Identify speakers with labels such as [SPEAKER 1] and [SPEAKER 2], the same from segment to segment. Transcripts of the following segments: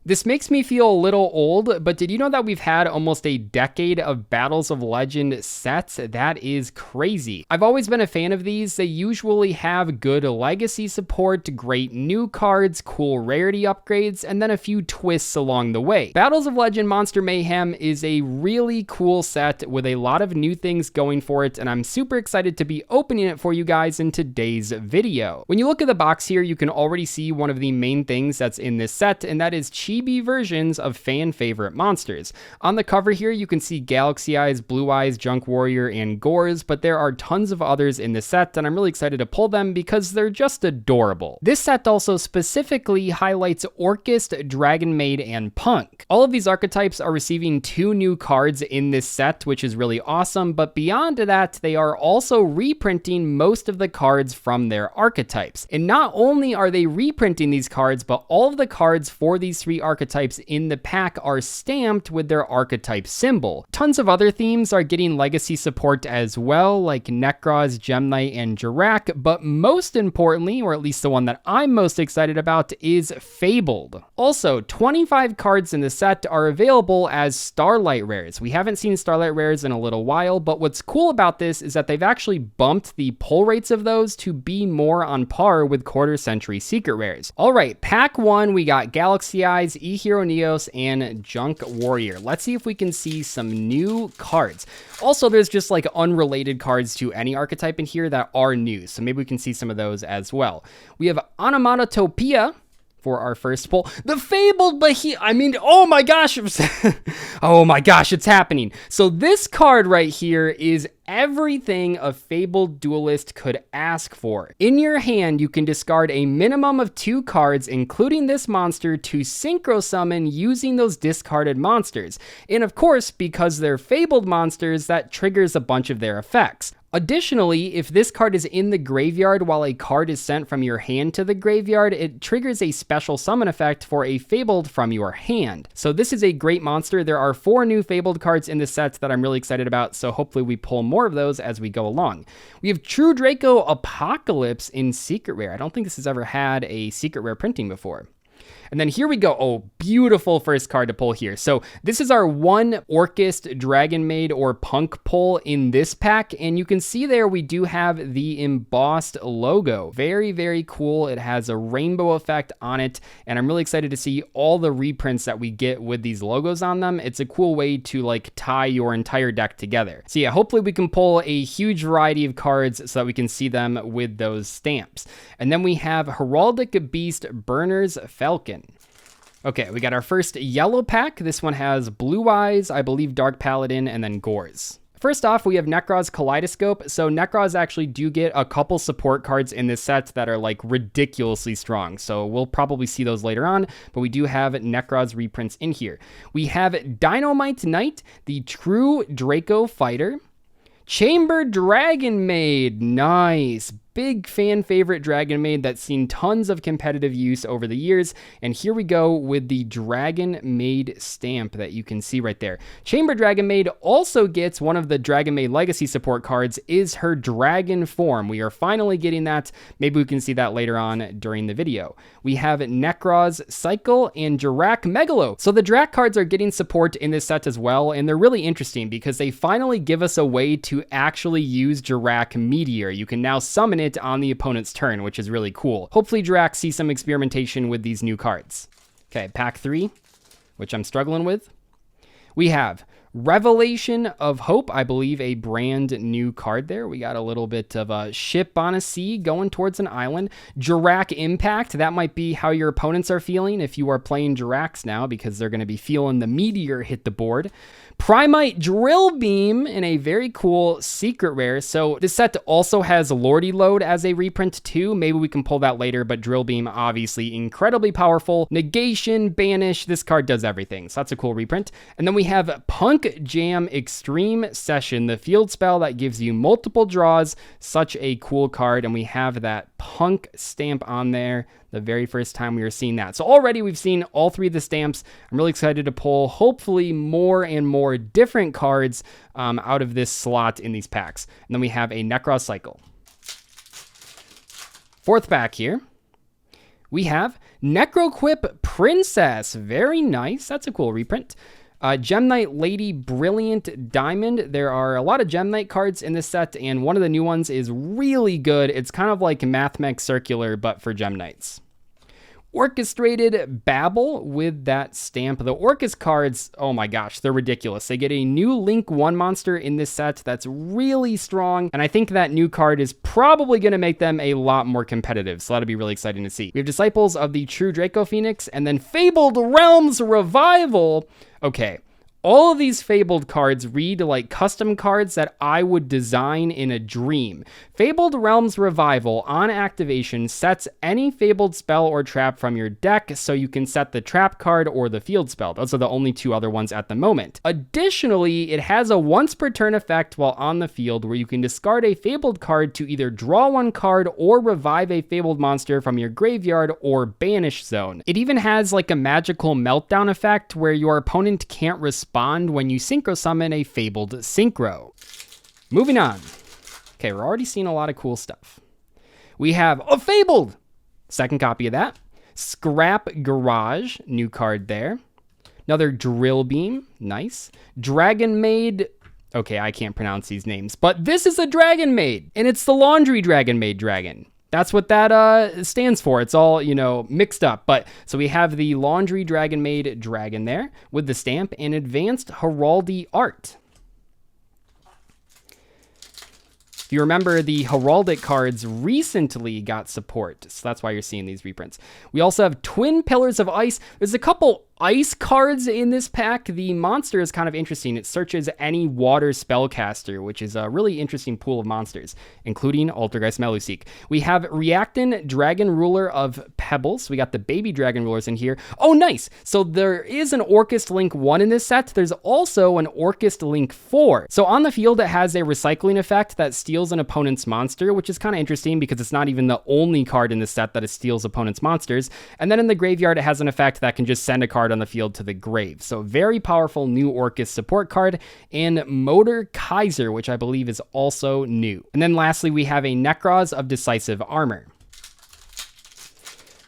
[SPEAKER 1] This makes me feel a little old, but did you know that we've had almost a decade of Battles of Legend sets? That is crazy. I've always been a fan of these. They usually have good legacy support, great new cards, cool rarity upgrades, and then a few twists along the way. Battles of Legend Monster Mayhem is a really cool set with a lot of new things going for it, and I'm super excited to be opening it for you guys in today's video. When you look at the box here, you can already see one of the main things that's in this set, and that is Chibi versions of fan favorite monsters. On the cover here, you can see Galaxy Eyes, Blue Eyes, Junk Warrior, and Gores, but there are tons of others in the set, and I'm really excited to pull them because they're just adorable. This set also specifically highlights Orcust, Dragonmaid, and P.U.N.K. All of these archetypes are receiving 2 new cards in this set, which is really awesome, but beyond that, they are also reprinting most of the cards from their archetypes. And not only are they reprinting these cards, but all of the cards for these 3 archetypes in the pack are stamped with their archetype symbol. Tons of other themes are getting legacy support as well, like Nekroz, Gem Knight, and Jirak, but most importantly, or at least the one that I'm most excited about, is Fabled. Also, 25 cards in the set are available as Starlight Rares. We haven't seen Starlight Rares in a little while, but what's cool about this is that they've actually bumped the pull rates of those to be more on par with quarter century secret rares. All right, pack 1, we got Galaxy Eyes, E-Hero Neos, and Junk Warrior. Let's see if we can see some new cards. Also, there's just like unrelated cards to any archetype in here that are new, so maybe we can see some of those as well. We have Onomatopia for our first pull. The Fabled oh my gosh. Oh my gosh, it's happening. So this card right here is everything a Fabled duelist could ask for. In your hand, you can discard a minimum of 2 cards, including this monster, to synchro summon using those discarded monsters. And of course, because they're Fabled monsters, that triggers a bunch of their effects. Additionally, if this card is in the graveyard while a card is sent from your hand to the graveyard, it triggers a special summon effect for a Fabled from your hand. So this is a great monster. There are 4 new Fabled cards in the set that I'm really excited about, so hopefully we pull more of those as we go along. We have True Draco Apocalypse in Secret Rare. I don't think this has ever had a Secret Rare printing before. And then here we go. Oh, beautiful first card to pull here. So this is our 1 Orcust, Dragonmaid, or P.U.N.K pull in this pack. And you can see there we do have the embossed logo. Very, very cool. It has a rainbow effect on it. And I'm really excited to see all the reprints that we get with these logos on them. It's a cool way to like tie your entire deck together. So yeah, hopefully we can pull a huge variety of cards so that we can see them with those stamps. And then we have Heraldic Beast, Burner's Falcon. Okay, we got our first yellow pack. This one has Blue Eyes, I believe Dark Paladin, and then Gores. First off, we have Nekroz Kaleidoscope. So Nekroz actually do get a couple support cards in this set that are like ridiculously strong. So we'll probably see those later on, but we do have Nekroz reprints in here. We have Dynamite Knight, the true Draco fighter. Chamber Dragonmaid, nice. Big fan favorite Dragonmaid that's seen tons of competitive use over the years. And here we go with the Dragonmaid stamp that you can see right there. Chamber Dragonmaid also gets one of the Dragonmaid legacy support cards, is her dragon form. We are finally getting that. Maybe we can see that later on during the video. We have Nekroz Cycle and Jirak Megalo. So the Drak cards are getting support in this set as well. And they're really interesting because they finally give us a way to actually use Jirak Meteor. You can now summon it on the opponent's turn, which is really cool. Hopefully Jirak sees some experimentation with these new cards. Okay, pack 3, which I'm struggling with. We have Revelation of Hope, I believe a brand new card there. We got a little bit of a ship on a sea going towards an island. Jirak Impact, that might be how your opponents are feeling if you are playing Jiraks now, because they're going to be feeling the meteor hit the board. Primite Drill Beam in a very cool secret rare. So this set also has Lordy Load as a reprint too. Maybe we can pull that later, but Drill Beam obviously incredibly powerful. Negation, Banish, this card does everything. So that's a cool reprint. And then we have P.U.N.K Jam Extreme Session, the field spell that gives you multiple draws. Such a cool card. And we have that P.U.N.K stamp on there. The very first time we were seeing that. So already we've seen all 3 of the stamps. I'm really excited to pull hopefully more and more different cards out of this slot in these packs. And then we have a Nekroz Cycle. Fourth pack here. We have Necroquip Princess. Very nice. That's a cool reprint. Gem Knight Lady Brilliant Diamond. There are a lot of Gem Knight cards in this set, and one of the new ones is really good. It's kind of like Mathmech Circular, but for Gem Knights. Orchestrated Babel with that stamp. The Orcust cards, oh my gosh, they're ridiculous. They get a new Link 1 monster in this set that's really strong, and I think that new card is probably going to make them a lot more competitive, so that'll be really exciting to see. We have Disciples of the True Draco Phoenix, and then Fabled Realms Revival. Okay, all of these Fabled cards read like custom cards that I would design in a dream. Fabled Realms Revival, on activation, sets any Fabled spell or trap from your deck, so you can set the trap card or the field spell. Those are the only two other ones at the moment. Additionally, it has a once per turn effect while on the field, where you can discard a Fabled card to either draw one card or revive a Fabled monster from your graveyard or banish zone. It even has like a magical meltdown effect where your opponent can't respond when you synchro summon a Fabled synchro. Moving on. Okay, we're already seeing a lot of cool stuff. We have a Fabled! Second copy of that. Scrap Garage, new card there. Another Drill Beam, nice. Dragonmaid, okay, I can't pronounce these names, but this is a Dragonmaid, and it's the Laundry Dragonmaid dragon. That's what that stands for. It's all, you know, mixed up. But so we have the Laundry Dragonmaid dragon there with the stamp and advanced heraldry art. If you remember, the heraldic cards recently got support, so that's why you're seeing these reprints. We also have Twin Pillars of Ice. There's a couple ice cards in this pack. The monster is kind of interesting. It searches any water spellcaster, which is a really interesting pool of monsters, including Altergeist Meluseek. We have Reactin Dragon Ruler of Pebbles. We got the baby Dragon Rulers in here. Oh, nice. So there is an Orcust Link 1 in this set. There's also an Orcust Link 4. So on the field, it has a recycling effect that steals an opponent's monster, which is kind of interesting because it's not even the only card in the set that steals opponent's monsters. And then in the graveyard, it has an effect that can just send a card on the field to the grave. So very powerful new Orcust support card, and Motor Kaiser, which I believe is also new. And then lastly, we have a Necros of Decisive Armor.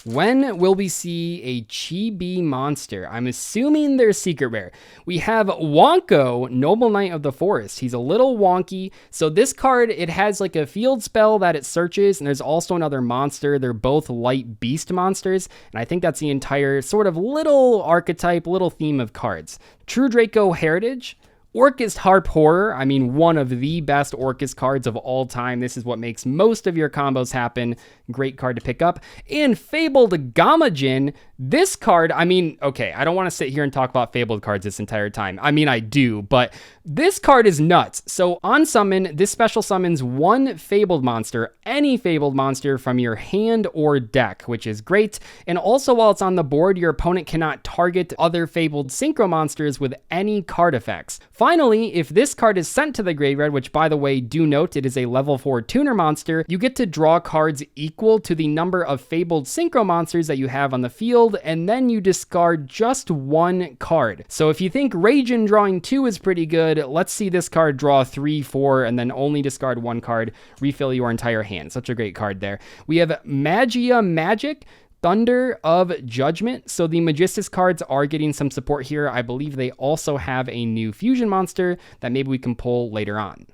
[SPEAKER 1] When will we see a Chibi Monster? I'm assuming they're secret rare. We have Wonko, Noble Knight of the Forest. He's a little wonky. So this card, it has like a field spell that it searches, and there's also another monster. They're both light beast monsters, and I think that's the entire sort of little archetype, little theme of cards. True Draco Heritage. Orcust Harp Horror, I mean, one of the best Orcust cards of all time. This is what makes most of your combos happen. Great card to pick up. And Fabled Gamajin, this card, I mean, okay, I don't want to sit here and talk about Fabled cards this entire time. I mean, I do, but this card is nuts. So on summon, this special summons one Fabled monster, any Fabled monster from your hand or deck, which is great. And also while it's on the board, your opponent cannot target other Fabled synchro monsters with any card effects. Finally, if this card is sent to the graveyard, which by the way, do note it is a level 4 tuner monster, you get to draw cards equal to the number of Fabled synchro monsters that you have on the field, and then you discard just one card. So if you think Ragin drawing 2 is pretty good, let's see this card draw 3, 4, and then only discard one card, refill your entire hand. Such a great card there. We have Magia Magic, Thunder of Judgment. So the Magistus cards are getting some support here. I believe they also have a new fusion monster that maybe we can pull later on.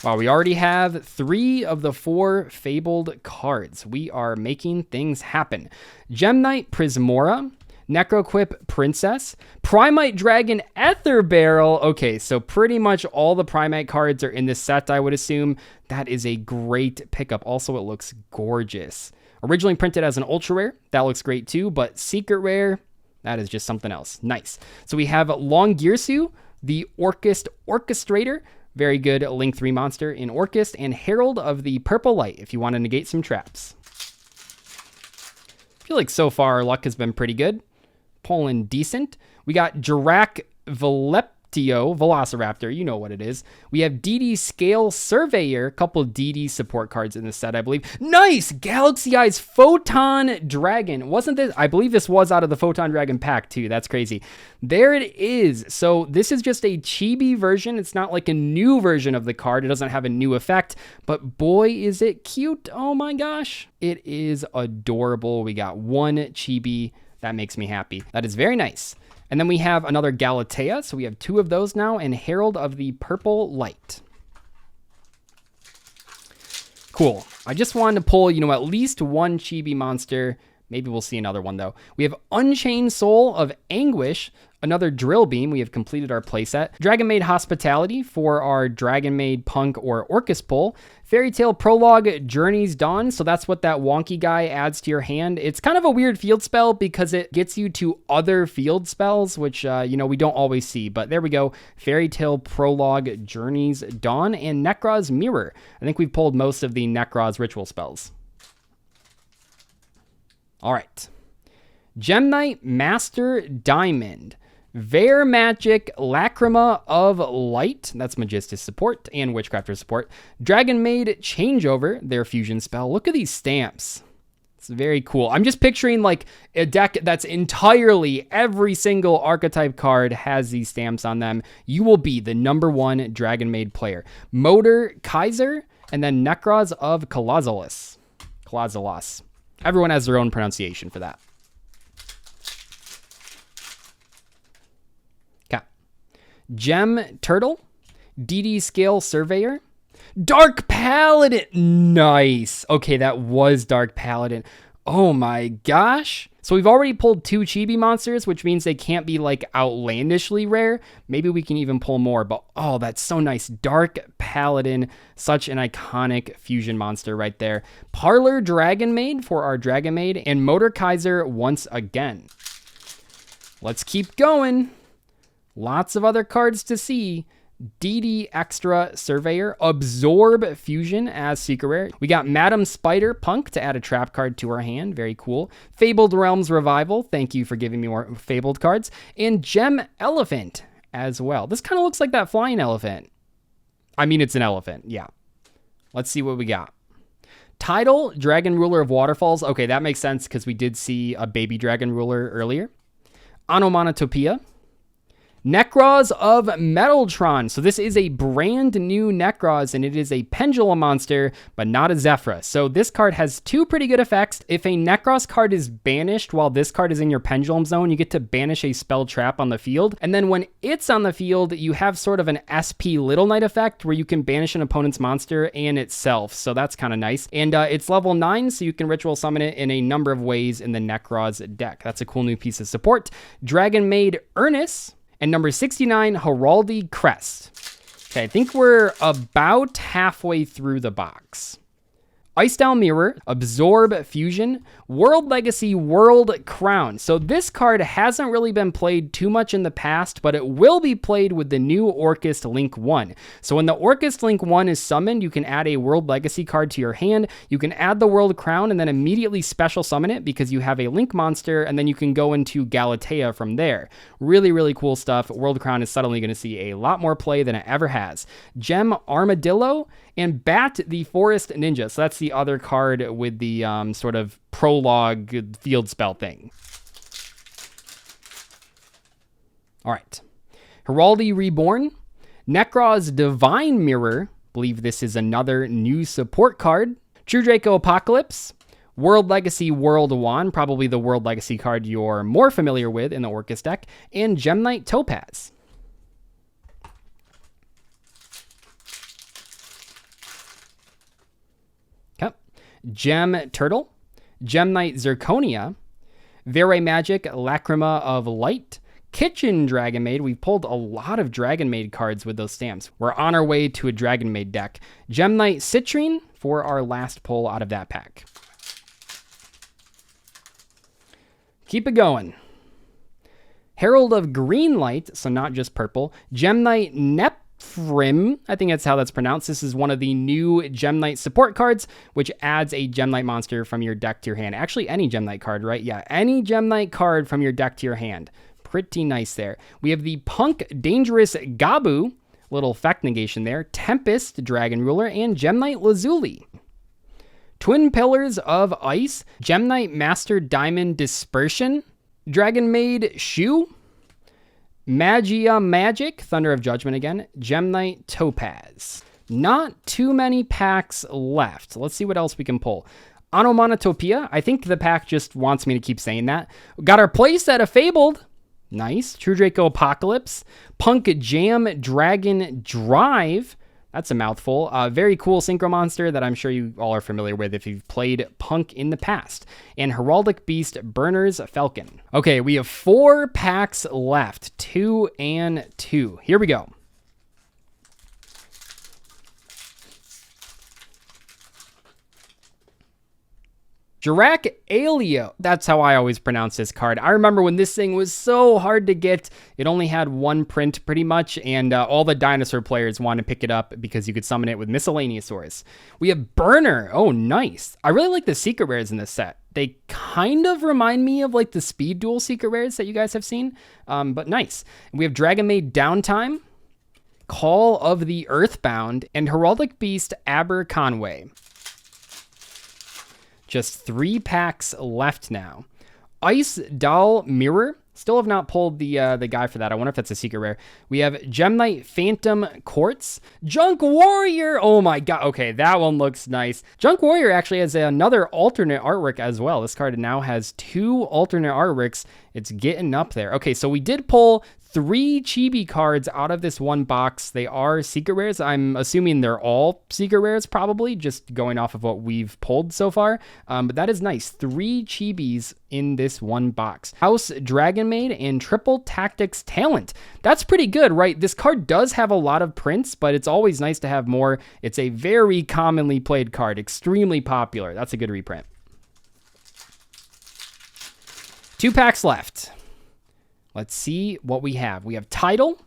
[SPEAKER 1] Wow, we already have 3 of the 4 Fabled cards. We are making things happen. Gem Knight Prismora, Necroquip Princess, Primite Dragon Ether Barrel. Okay, so pretty much all the Primite cards are in this set, I would assume. That is a great pickup. Also, it looks gorgeous. Originally printed as an ultra rare, that looks great too, but secret rare, that is just something else. Nice. So we have Longirsu, the Orcust Orchestrator, very good Link 3 monster in Orcust, and Herald of the Purple Light if you want to negate some traps. I feel like so far our luck has been pretty good. Pulling decent. We got Jirak Velepti. Yugioh, Velociraptor, you know what it is. We have DD Scale Surveyor, a couple DD support cards in the set, I believe. Nice! Galaxy Eyes Photon Dragon. Wasn't this? I believe this was out of the Photon Dragon pack too. That's crazy. There it is. So this is just a chibi version. It's not like a new version of the card. It doesn't have a new effect, but boy, is it cute. Oh my gosh. It is adorable. We got one chibi. That makes me happy. That is very nice. And then we have another Galatea, so we have 2 of those now, and Herald of the Purple Light. Cool. I just wanted to pull, at least one Chibi monster. Maybe we'll see another one, though. We have Unchained Soul of Anguish, another Drill Beam. We have completed our playset. Dragonmaid Hospitality for our Dragonmaid, P.U.N.K, or Orcust pull. Fairy Tale Prologue, Journey's Dawn. So that's what that wonky guy adds to your hand. It's kind of a weird field spell because it gets you to other field spells, which, we don't always see. But there we go. Fairy Tale Prologue, Journey's Dawn, and Nekroz Mirror. I think we've pulled most of the Nekroz ritual spells. All right. Gem Knight Master Diamond. Vare Magic Lacrima of Light. That's Magistus support and Witchcrafter support. Dragonmaid Changeover, their fusion spell. Look at these stamps. It's very cool. I'm just picturing like a deck that's entirely, every single archetype card has these stamps on them. You will be the #1 Dragonmaid player. Motor Kaiser, and then Nekroz of Colozalos. Everyone has their own pronunciation for that. Okay. Gem Turtle, DD Scale Surveyor, Dark Paladin. Nice. Okay, that was Dark Paladin. Oh my gosh. So we've already pulled 2 Chibi monsters, which means they can't be like outlandishly rare. Maybe we can even pull more, but oh, that's so nice. Dark Paladin, such an iconic fusion monster right there. Parlor Dragonmaid for our Dragonmaid, and Motor Kaiser once again. Let's keep going. Lots of other cards to see. DD Extra Surveyor, Absorb Fusion as Secret Rare. We got Madam Spider P.U.N.K to add a trap card to our hand. Very cool. Fabled Realms Revival. Thank you for giving me more Fabled cards. And Gem Elephant as well. This kind of looks like that flying elephant. I mean, it's an elephant. Yeah. Let's see what we got. Tidal Dragon Ruler of Waterfalls. Okay, that makes sense because we did see a baby dragon ruler earlier. Onomatopoeia. Nekroz of Metaltron. So this is a brand new Nekroz, and it is a pendulum monster, but not a Zephyra. So this card has 2 pretty good effects. If a Nekroz card is banished while this card is in your pendulum zone, you get to banish a spell trap on the field. And then when it's on the field, you have sort of an SP Little Knight effect where you can banish an opponent's monster and itself. So that's kind of nice. And it's level 9, so you can ritual summon it in a number of ways in the Nekroz deck. That's a cool new piece of support. Dragonmaid Ernest. And number 69, Heraldry Crest. Okay, I think we're about halfway through the box. Icedale Mirror, Absorb Fusion, World Legacy World Crown. So this card hasn't really been played too much in the past, but it will be played with the new Orcust Link 1. So when the Orcust Link 1 is summoned, you can add a World Legacy card to your hand. You can add the World Crown and then immediately special summon it because you have a Link monster, and then you can go into Galatea from there. Really, really cool stuff. World Crown is suddenly going to see a lot more play than it ever has. Gem Armadillo, and Bat the Forest Ninja. So that's the other card with the sort of prologue field spell thing. All right. Heraldry Reborn. Nekroz Divine Mirror. Believe this is another new support card. True Draco Apocalypse. World Legacy World Wand. Probably the World Legacy card you're more familiar with in the Orcust deck. And Gem Knight Topaz. Gem Turtle, Gem Knight Zirconia, Vare Magic Lacrima of Light, Kitchen Dragonmaid. We've pulled a lot of Dragonmaid cards with those stamps. We're on our way to a Dragonmaid deck. Gem Knight Citrine for our last pull out of that pack. Keep it going. Herald of Greenlight, so not just purple. Gem Knight Neprim, I think that's how that's pronounced. This is one of the new Gem Knight support cards, which adds a Gem Knight monster from your deck to your hand. Actually, any Gem Knight card, right? Yeah, any Gem Knight card from your deck to your hand. Pretty nice there. We have the P.U.N.K Dangerous Gabu, little effect negation there. Tempest Dragon Ruler, and Gem Knight Lazuli. Twin Pillars of Ice, Gem Knight Master Diamond Dispersion, Dragonmaid Shu, Magia Magic, Thunder of Judgment again, Gem Knight Topaz. Not too many packs left. Let's see what else we can pull. Onomatopoeia, I think the pack just wants me to keep saying that. Got our playset of Fabled. Nice. True Draco Apocalypse. P.U.N.K Jam Dragon Drive. That's a mouthful. Very cool Synchro Monster that I'm sure you all are familiar with if you've played P.U.N.K in the past. And Heraldic Beast Burner's Falcon. Okay, we have 4 packs left. 2 and 2. Here we go. yugioh. That's how I always pronounce this card. I remember when this thing was so hard to get. It only had 1 print pretty much, and all the dinosaur players wanted to pick it up because you could summon it with Miscellaneousaurus. We have Burner. Oh, nice. I really like the secret rares in this set. They kind of remind me of like the Speed Duel secret rares that you guys have seen, but nice. We have Dragonmaid Downtime, Call of the Earthbound, and Heraldic Beast Aberconway. Just 3 packs left now. Ice Doll Mirror. Still have not pulled the guy for that. I wonder if that's a secret rare. We have Gem Knight Phantom Quartz. Junk Warrior. Oh my god. Okay, that one looks nice. Junk Warrior actually has another alternate artwork as well. This card now has 2 alternate artworks. It's getting up there. Okay, so we did pull 3 Chibi cards out of this one box. They are secret rares. I'm assuming they're all secret rares, probably, just going off of what we've pulled so far. But that is nice. 3 Chibis in this one box. House Dragonmaid and Triple Tactics Talent. That's pretty good, right? This card does have a lot of prints, but it's always nice to have more. It's a very commonly played card, extremely popular. That's a good reprint. 2 packs left. Let's see what we have. We have Tidal,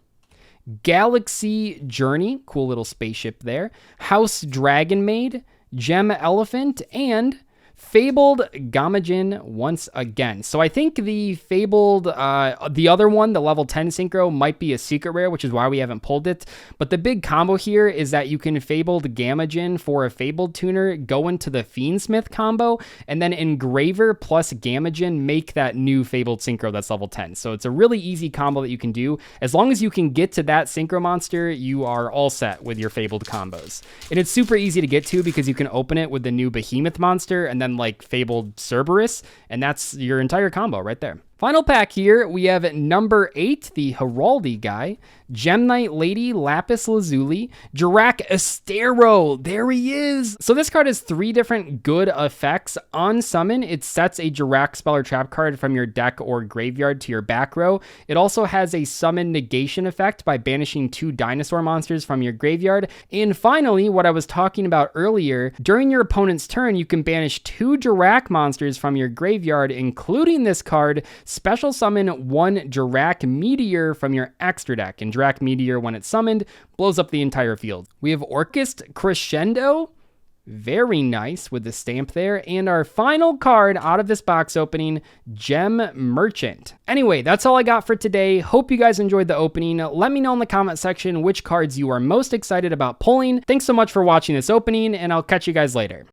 [SPEAKER 1] Galaxy Journey, cool little spaceship there, House Dragonmaid, Gem Elephant, and Fabled Gamajin once again. So I think the Fabled, the other one, the level 10 Synchro, might be a secret rare, which is why we haven't pulled it. But the big combo here is that you can Fabled Gamajin for a Fabled tuner, go into the Fiendsmith combo, and then Engraver plus Gamajin make that new Fabled Synchro that's level 10. So it's a really easy combo that you can do. As long as you can get to that Synchro monster, you are all set with your Fabled combos. And it's super easy to get to because you can open it with the new Behemoth monster and then like Fabled Cerberus, and that's your entire combo right there. Final pack here, we have number 8, the Heraldi guy, Gem Knight Lady Lapis Lazuli, Jirac Estero. There he is. So this card has 3 different good effects. On summon, it sets a Jirac spell or trap card from your deck or graveyard to your back row. It also has a summon negation effect by banishing 2 dinosaur monsters from your graveyard. And finally, what I was talking about earlier, during your opponent's turn, you can banish 2 Jirac monsters from your graveyard, including this card. Special summon 1 Jirac Meteor from your extra deck, and Jirac Meteor, when it's summoned, blows up the entire field. We have Orcust Crescendo. Very nice with the stamp there. And our final card out of this box opening, Gem Merchant. Anyway, that's all I got for today. Hope you guys enjoyed the opening. Let me know in the comment section which cards you are most excited about pulling. Thanks so much for watching this opening, and I'll catch you guys later.